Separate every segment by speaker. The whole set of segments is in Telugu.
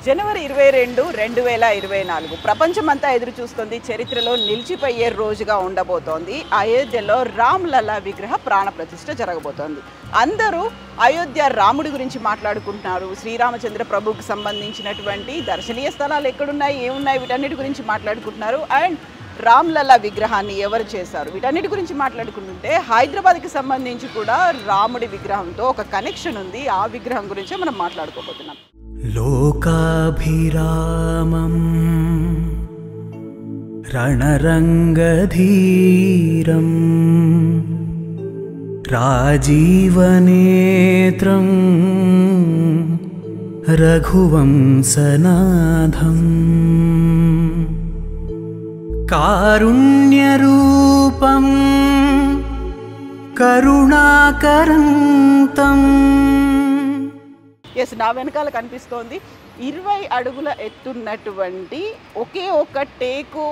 Speaker 1: జనవరి 22, 2024 ప్రపంచమంతా ఎదురు చూస్తుంది. చరిత్రలో నిలిచిపోయే రోజుగా ఉండబోతోంది. అయోధ్యలో రామ్లలా విగ్రహ ప్రాణ ప్రతిష్ఠ జరగబోతోంది. అందరూ అయోధ్య రాముడి గురించి మాట్లాడుకుంటున్నారు. శ్రీరామచంద్ర ప్రభువుకి సంబంధించినటువంటి దర్శనీయ స్థలాలు ఎక్కడున్నాయి, ఏమున్నాయి, వీటన్నిటి గురించి మాట్లాడుకుంటున్నారు. అండ్ రామ్లలా విగ్రహాన్ని ఎవరు చేశారు, వీటన్నిటి గురించి మాట్లాడుకుంటుంటే హైదరాబాద్కి సంబంధించి కూడా రాముడి విగ్రహంతో ఒక కనెక్షన్ ఉంది. ఆ విగ్రహం గురించే మనం మాట్లాడుకోబోతున్నాం.
Speaker 2: లోకాభిరామం రణరంగధీరం రాజీవనేత్రం రఘువంశనాథం కారుణ్యరూపం కరుణాకరంతం.
Speaker 1: ఎస్, నా వెనకాల కనిపిస్తోంది 20 అడుగుల ఎత్తున్నటువంటి ఒకే ఒక టేకు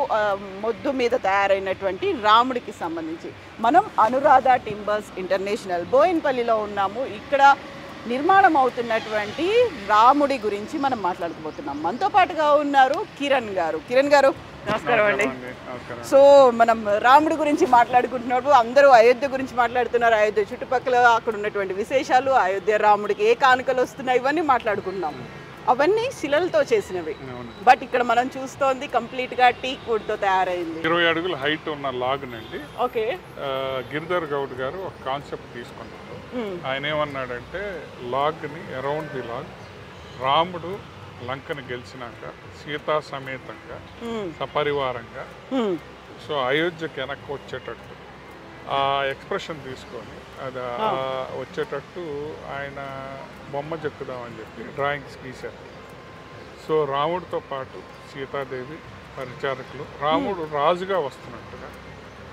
Speaker 1: మొద్దు మీద తయారైనటువంటి రాముడికి సంబంధించి మనం అనురాధ టింబర్స్ ఇంటర్నేషనల్ బోయిన్పల్లిలో ఉన్నాము. ఇక్కడ నిర్మాణం అవుతున్నటువంటి రాముడి గురించి మనం మాట్లాడుకోబోతున్నాం. మనతో పాటుగా ఉన్నారు కిరణ్ గారు. కిరణ్ గారు, నమస్కారం అండి. సో మనం రాముడి గురించి మాట్లాడుకుంటున్నప్పుడు అందరూ అయోధ్య గురించి మాట్లాడుతున్నారు. అయోధ్య చుట్టుపక్కల అక్కడ ఉన్నటువంటి విశేషాలు, అయోధ్య రాముడికి ఏ కానుకలు వస్తున్నాయి, ఇవన్నీ మాట్లాడుకుంటున్నాం. అవన్నీ శిలలతో చేసినవి. బట్ ఇక్కడ మనం చూస్తోంది కంప్లీట్ గా టీక్ వుడ్ తో తయారైంది.
Speaker 3: 20 అడుగుల హైట్ ఉన్న లాగ్ నండి.
Speaker 1: ఓకే,
Speaker 3: గిరిధర్ గౌడ్ గారు ఒక కాన్సెప్ట్ తీసుకున్నారు. ఆయన ఏమన్నాడంటే, లాగ్ని అరౌండ్ ది లాగ్ రాముడు లంకను గెలిచినాక సీతా సమేతంగా సపరివారంగా సో అయోధ్యకి వెనక్కి వచ్చేటట్టు ఆ ఎక్స్ప్రెషన్ తీసుకొని అది వచ్చేటట్టు ఆయన బొమ్మ చెక్కుదామని చెప్పి డ్రాయింగ్స్ గీశారు. సో రాముడితో పాటు సీతాదేవి పరిచారకులు, రాముడు రాజుగా వస్తున్నట్టుగా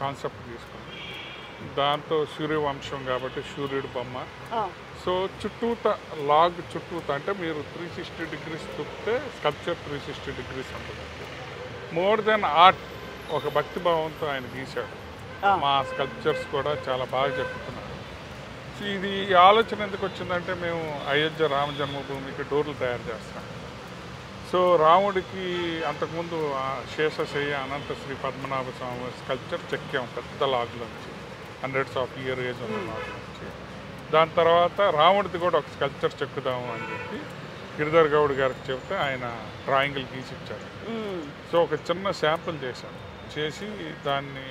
Speaker 3: కాన్సెప్ట్ తీసుకొని దాంతో సూర్యవంశం కాబట్టి సూర్యుడు బొమ్మ. సో చుట్టూత లాగ్ చుట్టూత అంటే మీరు 360 degrees తిప్పితే స్కల్ప్చర్ 360 degrees ఉంటుంది. మోర్ దెన్ ఆర్ట్, ఒక భక్తి భావంతో ఆయన గీశాడు. మా స్కల్ప్చర్స్ కూడా చాలా బాగా చెప్తున్నారు. సో ఇది ఆలోచన ఎందుకు వచ్చిందంటే, మేము అయోధ్య రామ జన్మభూమికి డోర్లు తయారు చేస్తాం. సో రాముడికి అంతకుముందు శేషశయ్య అనంత శ్రీ పద్మనాభ స్వామి స్కల్ప్చర్ చెక్కాం పెద్ద లాగ్లో నుంచి, 100s of years ఏజ్ ఉన్న లాగ్లో నుంచి. దాని తర్వాత రాముడిది కూడా ఒక స్కల్ప్చర్ చెక్కుదాము అని చెప్పి గిరిధర్ గౌడ్ గారికి చెప్తే ఆయన డ్రాయింగ్లు గీసి ఇచ్చారు. సో ఒక చిన్న శాంపుల్ చేశాను, చేసి దాన్ని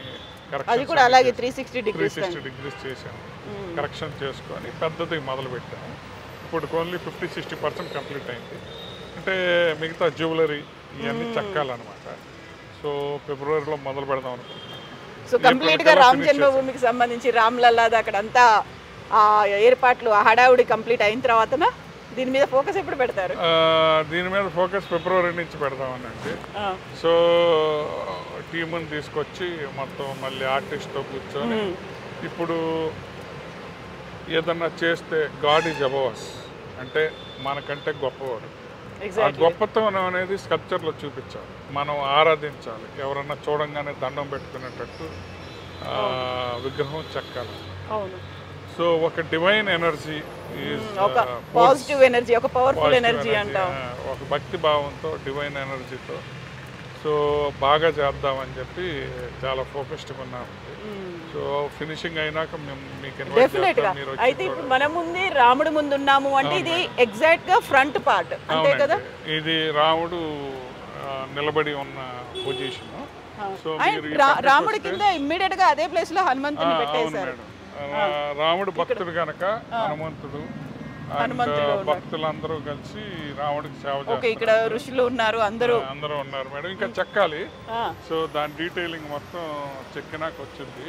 Speaker 1: అలాగే 360
Speaker 3: degrees చేశాను. కరెక్షన్ చేసుకొని పెద్దది మొదలుపెట్టాను. ఇప్పుడు ఓన్లీ 50-60% కంప్లీట్ అయింది. అంటే మిగతా జ్యువెలరీ ఇవన్నీ చెక్కాలన్నమాట. సో ఫిబ్రవరిలో మొదలు పెడదాం అనుకుంటున్నాను.
Speaker 1: సో కంప్లీట్ గా రామ జన్మభూమికి సంబంధించి రామ్లల్లాది అక్కడంతా ఏర్పాట్లు హడావుడి కంప్లీట్ అయిన తర్వాతనా దీని మీద ఫోకస్ ఎప్పుడు పెడతారు?
Speaker 3: దీని మీద ఫోకస్ ఫిబ్రవరి నుంచి పెడదామనండి. సో టీముని తీసుకొచ్చి మొత్తం మళ్ళీ ఆర్టిస్ట్తో కూర్చొని ఇప్పుడు ఏదన్నా చేస్తే గాడ్ ఈజ్ అబవ్ us అంటే మనకంటే గొప్పవాడు. ఆ గొప్పతనం అనేది స్కల్ప్చర్లో చూపించాలి, మనం ఆరాధించాలి, ఎవరన్నా చూడంగానే దండం పెట్టుకునేటట్టు విగ్రహం చెక్కాలి. సో ఒక డివైన్ ఎనర్జీ,
Speaker 1: పాజిటివ్ ఎనర్జీ, ఒక పవర్ఫుల్ ఎనర్జీ అంటాం,
Speaker 3: ఒక భక్తి భావంతో డివైన్ ఎనర్జీతో సో బాగా చేద్దామని చెప్పి చాలా ఫోకస్డ్గా ఉన్నాము. సో ఫినిషింగ్ అయినాక మీకు
Speaker 1: అయితే ఇప్పుడు మన ముందే రాముడు ముందు ఉన్నాము అంటే ఇది ఎగ్జాక్ట్ గా ఫ్రంట్ పార్ట్ అంతే కదా?
Speaker 3: ఇది రాముడు నిలబడి ఉన్న పొజిషన్. సో
Speaker 1: రాముడి కింద ఇమ్మీడియట్ గా అదే ప్లేస్ లో హనుమంతుని పెట్టేశారు.
Speaker 3: రాముడు భక్తుడు కనుక హనుమంతుడు భక్తులందరూ కలిసి రాముడికి సేవ చేస్తారు.
Speaker 1: ఇక్కడ ఋషులు ఉన్నారు, అందరూ
Speaker 3: ఉన్నారు మేడం. ఇంకా చెక్కాలి. సో దాని డీటెయిలింగ్ మొత్తం చెక్కినాక వచ్చింది.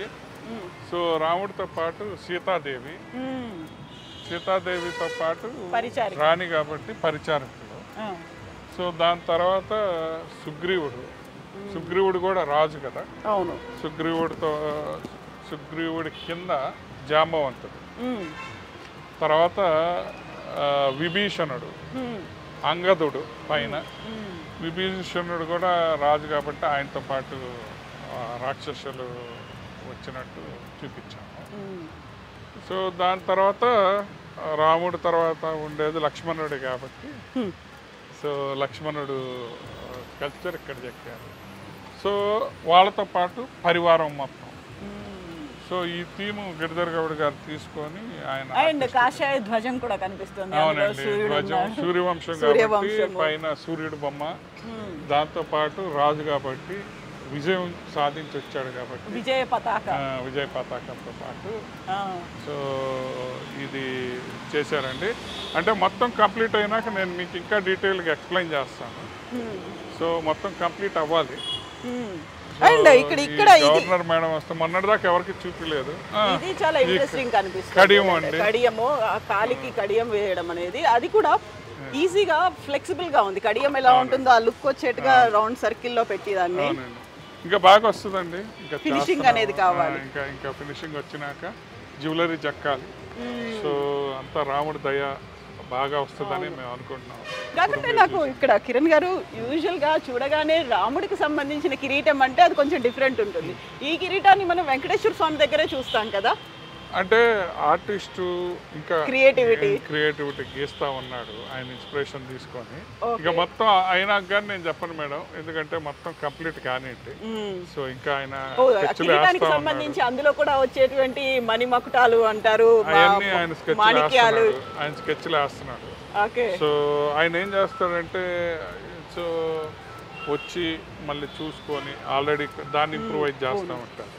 Speaker 3: సో రాముడితో పాటు సీతాదేవితో పాటు రాణి కాబట్టి పరిచారకులు. సో దాని తర్వాత సుగ్రీవుడు కూడా రాజు కదా. సుగ్రీవుడి కింద జాంబవంతుడు, తర్వాత విభీషణుడు, అంగదుడు పైన. విభీషణుడు కూడా రాజు కాబట్టి ఆయనతో పాటు రాక్షసులు వచ్చినట్టు చూపించాము. సో దాని తర్వాత రాముడు తర్వాత ఉండేది లక్ష్మణుడు కాబట్టి సో లక్ష్మణుడు కల్చర్ ఇక్కడ చెక్కారు. సో వాళ్ళతో పాటు పరివారం మొత్తం. సో ఈ థీము గిరిధర్ గౌడ్ గారు తీసుకొని ఆయన
Speaker 1: కాషాయ ధ్వజం కూడా కనిపిస్తుంది.
Speaker 3: అవునండి, ధ్వజం సూర్యవంశం కాబట్టి పైన సూర్యుడు బొమ్మ, దాంతో పాటు రాజు కాబట్టి విజయం సాధించి వచ్చాడు కాబట్టి
Speaker 1: విజయ
Speaker 3: పతాకంతో పాటు సో ఇది చేశారండి. అంటే మొత్తం కంప్లీట్ అయినాక నేను మీకు ఇంకా డీటెయిల్గా ఎక్స్ప్లెయిన్ చేస్తాను. సో మొత్తం కంప్లీట్ అవ్వాలి. గవర్నర్ మేడం వస్తే మొన్నటిదాకా ఎవరికి చూపించలేదు.
Speaker 1: ఇది చాలా ఇంట్రెస్టింగ్ కనిపిస్తుంది.
Speaker 3: కడియము అండి,
Speaker 1: కడియము కాలికి కడియం వేయడం అనేది అది కూడా ఈజీగా ఫ్లెక్సిబుల్ గా ఉంది. కడియం ఎలా ఉంటుందో ఆ లుక్ వచ్చేట్టుగా రౌండ్ సర్కిల్ లో పెట్టి దాన్ని
Speaker 3: ఇంకా బాగా వస్తుందండి. ఇంకా
Speaker 1: ఫినిషింగ్ అనేది కావాలి.
Speaker 3: ఇంకా ఫినిషింగ్ వచ్చినాక జ్యువెలరీ చెక్కాలి. సో అంతా రాముడి దయ బాగా వస్తుందని మేము అనుకుంటున్నాం.
Speaker 1: కాకపోతే నాకు ఇక్కడ కిరణ్ గారు యూజువల్గా చూడగానే రాముడికి సంబంధించిన కిరీటం అంటే అది కొంచెం డిఫరెంట్ ఉంటుంది. ఈ కిరీటాన్ని మనం వెంకటేశ్వర స్వామి దగ్గరే చూస్తాం కదా.
Speaker 3: అంటే ఆర్టిస్టు ఇంకా క్రియేటివిటీ గీస్తా ఉన్నాడు ఆయన ఇన్స్పిరేషన్ తీసుకొని. ఇంకా మొత్తం అయినాక కానీ నేను చెప్పను మేడం, ఎందుకంటే మొత్తం కంప్లీట్ కానివ్వండి. సో ఇంకా ఆయన
Speaker 1: సంబంధించి అందులో కూడా వచ్చేటువంటి మణిమకుటాలు అంటారు,
Speaker 3: అవన్నీ ఆయన స్కెచ్లు వేస్తున్నాడు. సో ఆయన ఏం చేస్తాడంటే సో వచ్చి మళ్ళీ చూసుకొని ఆల్రెడీ దాన్ని ఇంప్రూవైజ్ చేస్తూ ఉంటారు.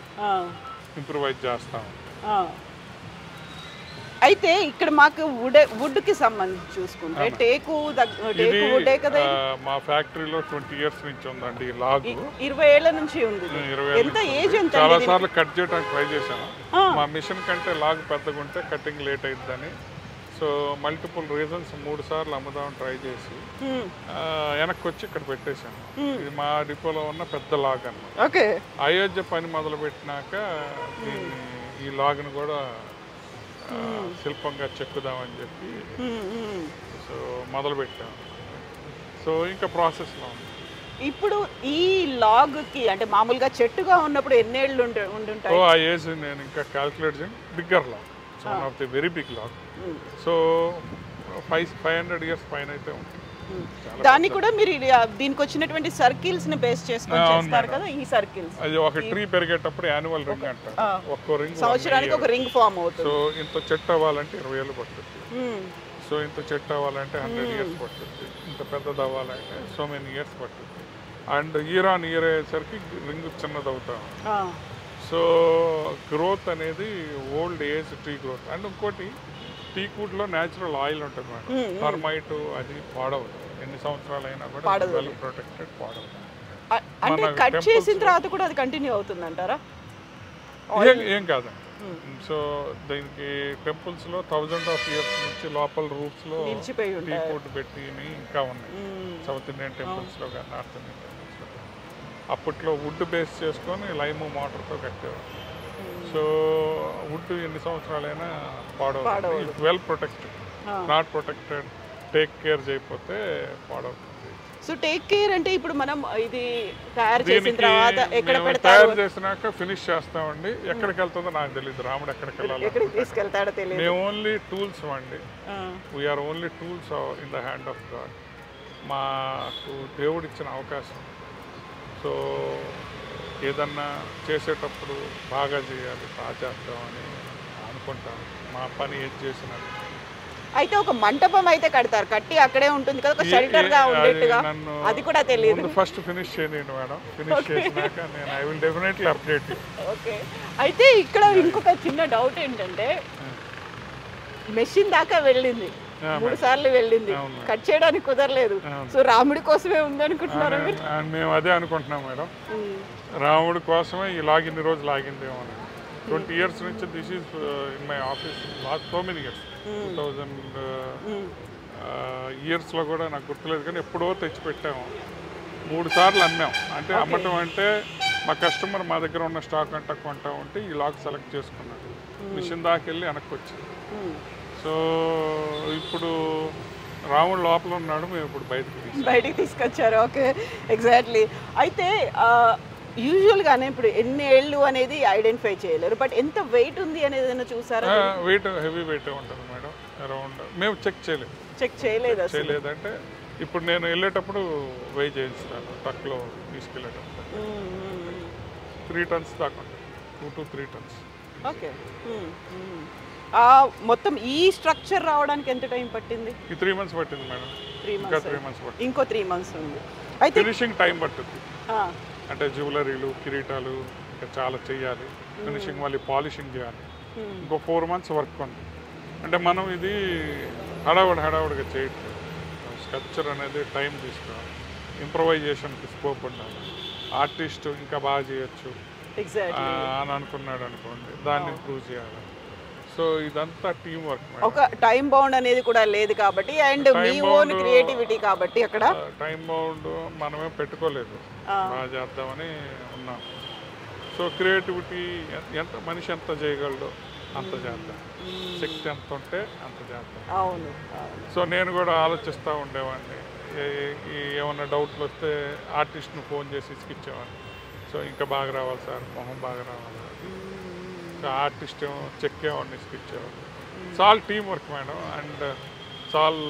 Speaker 1: అయితే ఇక్కడ మాకు వుడ్ కి సంబంధించి చూసుకుంటే టేకు వుడే కదా.
Speaker 3: మా ఫ్యాక్టరీలో 20 years నుంచి ఉందండి ఈ లాగ్.
Speaker 1: 20 ఏళ్ల నుంచి ఉంది. ఎంత ఏజ్ ఎంత?
Speaker 3: చాలా సార్లు కట్ చేయడానికి ట్రై చేశాను. మా మిషన్ కంటే లాగ్ పెద్దగా ఉంటే కటింగ్ లేట్ అయిద్దని. సో మల్టిపుల్ రీజన్స్ 3 సార్లు అమ్ముదామని ట్రై చేసి వెనక్కి వచ్చి ఇక్కడ పెట్టేశాను. ఇది మా డిపోలో ఉన్న పెద్ద లాగ్ అన్నమాట. అయోధ్య పని మొదలు పెట్టినాక ఈ లాగ్ను కూడా శిల్పంగా చెక్కుదామని చెప్పి సో మొదలు పెట్టాము. సో ఇంకా ప్రాసెస్లో ఉంది.
Speaker 1: ఇప్పుడు ఈ లాగ్ కి అంటే మామూలుగా చెట్టుగా ఉన్నప్పుడు ఎన్నేళ్ళు ఉంటుంటాయి?
Speaker 3: ఆ ఏజ్ నేను ఇంకా క్యాల్కులేట్ చేయను. Bigger log, one of the very big log. So 500 years పైన అయితే ఉంటుంది.
Speaker 1: దాన్ని కూడా మీరు దీనికి వచ్చినటువంటి సర్కిల్స్ ని బేస్ చేసుకొని చేస్తారు కదా. ఈ సర్కిల్స్
Speaker 3: అది ఒక ట్రీ పెరిగేటప్పుడు యాన్యువల్ రింగ్ అంటారు. ఒక్కో రింగ్
Speaker 1: సంవత్సరానికి ఒక రింగ్ ఫామ్ అవుతుంది.
Speaker 3: సో ఇంత చెట్టు అవ్వాలంటే 20 ఏళ్ళు పడుతుంది. సో ఇంత చెట్టు అవ్వాలంటే 100 years పడుతుంది. ఇంత పెద్దది అవ్వాలంటే సో మెనీ ఇయర్స్ పడుతుంది. అండ్ ఇయర్ ఆన్ ఇయర్ అయ్యేసరికి రింగ్ చిన్నది అవుతాం. సో గ్రోత్ అనేది old age tree growth. And ఇంకోటి టీకుడ్లో న్యాచురల్ ఆయిల్ ఉంటుంది మేడం. టర్మైట్ అది పాడవదు, ఎన్ని సంవత్సరాలు అయినా కూడా వెల్ ప్రొటెక్టెడ్, పాడవదు.
Speaker 1: అంటే కట్ చేసిన తర్వాత కూడా అది కంటిన్యూ అవుతుంది అంటారా?
Speaker 3: ఏం కాదండి. సో దీనికి టెంపుల్స్లో 1000 of years నుంచి లోపల రూఫ్స్లో టీకుడ్ పెట్టి ఇంకా ఉన్నాయి. సౌత్ ఇండియన్ టెంపుల్స్లో కానీ నార్త్ ఇండియన్ టెంపుల్స్లో అప్పట్లో వుడ్ బేస్ చేసుకొని లైమ్ మోటార్తో కట్టేవారు. సో వుడ్ ఎన్ని సంవత్సరాలైనా పాడవుతుంది. Well protected, not protected, take care చేయకపోతే పాడవుతుంది.
Speaker 1: సో టేక్ కేర్ అంటే ఇప్పుడు మనం ఇది తయారు చేసిన తర్వాత ఎక్కడ పెడతారు?
Speaker 3: తయారు చేసినాక ఫినిష్ చేస్తామండి. ఎక్కడికి వెళ్తుందో నాకు తెలియదు. రాముడు ఎక్కడికి వెళ్ళాలి,
Speaker 1: ఎక్కడికి తీసుకెళ్తాడో తెలియదు.
Speaker 3: మేము ఓన్లీ టూల్స్ అండి. We are only tools in the hand of God. మాకు దేవుడు ఇచ్చిన అవకాశం. సో ఏదన్నా చేసేటప్పుడు బాగా చేయాలి, బాగా చేద్దామని అనుకుంటాం. మా పని ఏది చేసినా.
Speaker 1: అయితే ఒక మంటపం అయితే కడతారు, కట్టి అక్కడే ఉంటుంది కదా, ఒక షెల్టర్ గా ఉండేట్టుగా. అది కూడా తెలియదు.
Speaker 3: ఫస్ట్ ఫినిష్ చేయండి మేడం. ఫినిష్ చేసినాక నేను I will definitely update you.
Speaker 1: Okay. అయితే ఇక్కడ ఇంకొక చిన్న డౌట్ ఏంటంటే మెషిన్ దాకా వెళ్ళింది, 3 సార్లు వెళ్ళింది, కట్ చేయడానికి కుదరలేదు. సో రాముడి కోసమే ఉంది అనుకుంటున్నారా మీరు?
Speaker 3: మేము అదే అనుకుంటున్నాం మేడం. రాముడి కోసమే ఈ లాగిన్ని రోజు లాగిందేమో. 20 years నుంచి this is in my office last so many years. 2000 yearsలో కూడా నాకు గుర్తులేదు, కానీ ఎప్పుడో తెచ్చిపెట్టాము. 3 సార్లు అమ్మాం. అంటే అమ్మటం అంటే మా కస్టమర్ మా దగ్గర ఉన్న స్టాక్ అంతా కొంటా ఉంటే ఈ లాగ్ సెలెక్ట్ చేసుకున్నాడు. మిషన్ దాకా వెళ్ళి వెనక్కి వచ్చింది. సో ఇప్పుడు రాముడు లోపల ఉన్నాడు, మేము ఇప్పుడు బయటికి
Speaker 1: తీసుకొచ్చారు. Okay, exactly. అయితే యూజువల్గానే ఇప్పుడు ఎన్ని ఏళ్ళు అనేది ఐడెంటిఫై చేయలేరు, బట్ ఎంత వెయిట్ ఉంది అనేది చూసారా?
Speaker 3: వెయిట్ హెవీ వెయిట్ ఉంటుంది మేడం. అరౌండ్ మేము చెక్ చేయలేదు.
Speaker 1: చెక్ చేయలేదు అసలు.
Speaker 3: చేయలేదంటే ఇప్పుడు నేను వెళ్ళేటప్పుడు వెయిట్ చేయిస్తాను ట్రక్లో తీసుకెళ్ళేటప్పుడు 3 tons దాకా ఉంటుంది, 2 to 3 tons.
Speaker 1: ఓకే. మొత్తం ఈ స్ట్రక్చర్ రావడానికి ఎంత టైం పట్టింది?
Speaker 3: ఈ 3 months పట్టింది మేడం.
Speaker 1: 3
Speaker 3: ఇంకా
Speaker 1: months.
Speaker 3: 3 months పట్టింది.
Speaker 1: ఇంకో 3 months ఉంది. అయితే
Speaker 3: ఫినిషింగ్ టైం పట్టుద్ది.
Speaker 1: ఆ,
Speaker 3: అంటే జ్యువెలరీలు, కిరీటాలు ఇంకా చాలా చేయాలి. ఫినిషింగ్ మళ్ళీ పాలిషింగ్ చేయాలి. ఇంకో 4 months వర్క్ ఉంది. అంటే మనం ఇది హడావుడిగా చేయట్లేదు. స్కల్ప్చర్ అనేది టైం తీసుకోవాలి. ఇంప్రొవైజేషన్కి స్కోప్ ఉండాలి. ఆర్టిస్ట్ ఇంకా బాగా చేయొచ్చు
Speaker 1: ఎగ్జాక్ట్లీ.
Speaker 3: అని అనుకున్నాడు అనుకోండి, దాన్ని ఇంప్రూవ్ చేయాలి. సో ఇదంతా టీం వర్క్.
Speaker 1: ఒక టైం బౌండ్ అనేది కూడా లేదు కాబట్టి, అండ్ మీ ఓన్ క్రియేటివిటీ కాబట్టి అక్కడ
Speaker 3: టైం బౌండ్ మనమే పెట్టుకోలేదు, బాగా చేద్దామని ఉన్నాం. సో క్రియేటివిటీ ఎంత మనిషి ఎంత చేయగలడో అంత చేద్దాం, శక్తి ఎంత ఉంటే అంత చేద్దాం.
Speaker 1: అవును.
Speaker 3: సో నేను కూడా ఆలోచిస్తూ ఉండేవాడిని. ఏమన్నా డౌట్లు వస్తే ఆర్టిస్ట్ని ఫోన్ చేసి ఇసుకిచ్చేవాడిని. సో ఇంకా బాగా రావాలి సార్, మొహం బాగా రావాలి. సో ఆర్టిస్ట్ ఏమో చెక్కేవాడిని, ఇసుకిచ్చేవాడిని. చాలా టీం వర్క్ మేడం. అండ్ చాలా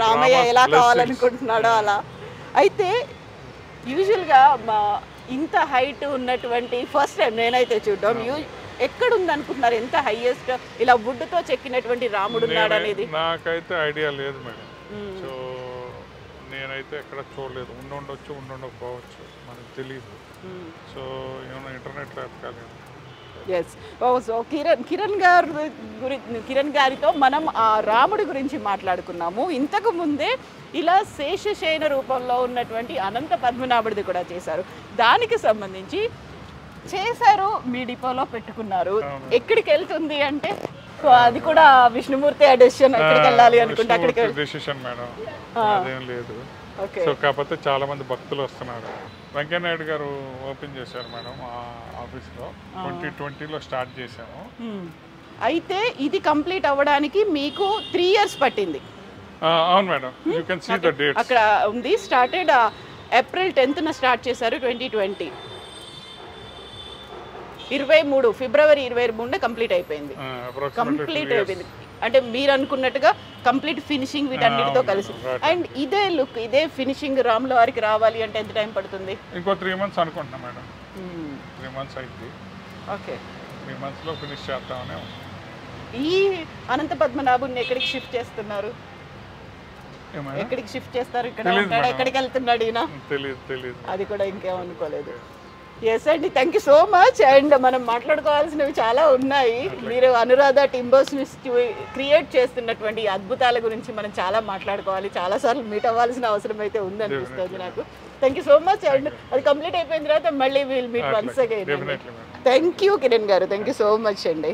Speaker 1: రామయ్య ఎలా కావాలనుకుంటున్నాడో అలా. అయితే యూజువల్గా ఇంత హైట్ ఉన్నటువంటి ఫస్ట్ టైం నేనైతే చూడడం, ఎక్కడ ఉంది అనుకుంటున్నారు? ఎంత హైయెస్ట్ ఇలా వుడ్తో చెక్కినటువంటి రాముడు ఉన్నాడు అనేది
Speaker 3: నాకైతే ఐడియా లేదు మేడం. సో నేనైతే ఎక్కడ చూడలేదు. ఉండొచ్చు, ఉండకపోవచ్చు, మనకు తెలియదు. సో ఏమన్నా ఇంటర్నెట్లో ఎతకాలి.
Speaker 1: ఎస్. సో కిరణ్ గారితో మనం ఆ రాముడి గురించి మాట్లాడుకున్నాము. ఇంతకు ముందే ఇలా శేషశయన రూపంలో ఉన్నటువంటి అనంత పద్మనాభుడిది కూడా చేశారు. దానికి సంబంధించి చేశారు, మీ డిపోలో పెట్టుకున్నారు. ఎక్కడికి వెళ్తుంది అంటే అది కూడా విష్ణుమూర్తి డెసిషన్, ఎక్కడికి వెళ్ళాలి అనుకుంటే అక్కడికి
Speaker 3: డెసిషన్ మేడం, అదేం లేదు. సో కాకపోతే చాలా మంది భక్తులు వస్తున్నారు. వెంకయ్యనాయుడు గారు ఓపెన్ చేశారు మేడం ఆ ఆఫీస్లో. 2020లో స్టార్ట్ చేశాము.
Speaker 1: అయితే ఇది కంప్లీట్ అవ్వడానికి మీకు 3 years పట్టింది.
Speaker 3: అవును madam, you can see the dates
Speaker 1: అక్కడ ఉంది. స్టార్టెడ్ April 10th స్టార్ట్ చేశారు 2020. 23 February 23 కంప్లీట్ అయిపోయింది. కంప్లీట్ అయిపోయింది అంటే మీరు అనుకున్నట్టుగా కంప్లీట్ ఫినిషింగ్ వీటన్నిటితో కలిసి. అండ్ ఇదే లుక్, ఇదే ఫినిషింగ్ రాముల వారికి రావాలి అంటే ఎంత టైం పడుతుంది?
Speaker 3: ఇంకో 3 months అనుకుంటున్నా మేడం. 3 months అయింది.
Speaker 1: ఓకే.
Speaker 3: 3 monthsలో ఫినిష్ చేద్దామనే.
Speaker 1: ఈ అనంత పద్మనాభుని ఎక్కడికి షిఫ్ట్ చేస్తున్నారు? ఎక్కడికి షిఫ్ట్ చేస్తారు? ఇక్కడ ఉంటాడు, ఎక్కడికి వెళ్తున్నాడు ఈయన?
Speaker 3: తెలియదు.
Speaker 1: అది కూడా ఇంకేమనుకోలేదు. ఎస్ అండి, thank you so much. And మనం మాట్లాడుకోవాల్సినవి చాలా ఉన్నాయి. మీరు అనురాధ టింబర్స్ని క్రియేట్ చేస్తున్నటువంటి అద్భుతాల గురించి మనం చాలా మాట్లాడుకోవాలి, చాలాసార్లు మీట్ అవ్వాల్సిన అవసరం అయితే ఉందనిపిస్తుంది నాకు. Thank you so much. And అది కంప్లీట్ అయిపోయిన తర్వాత మళ్ళీ will meet once again. Thank you Kiran గారు, థ్యాంక్ యూ సో మచ్ అండి.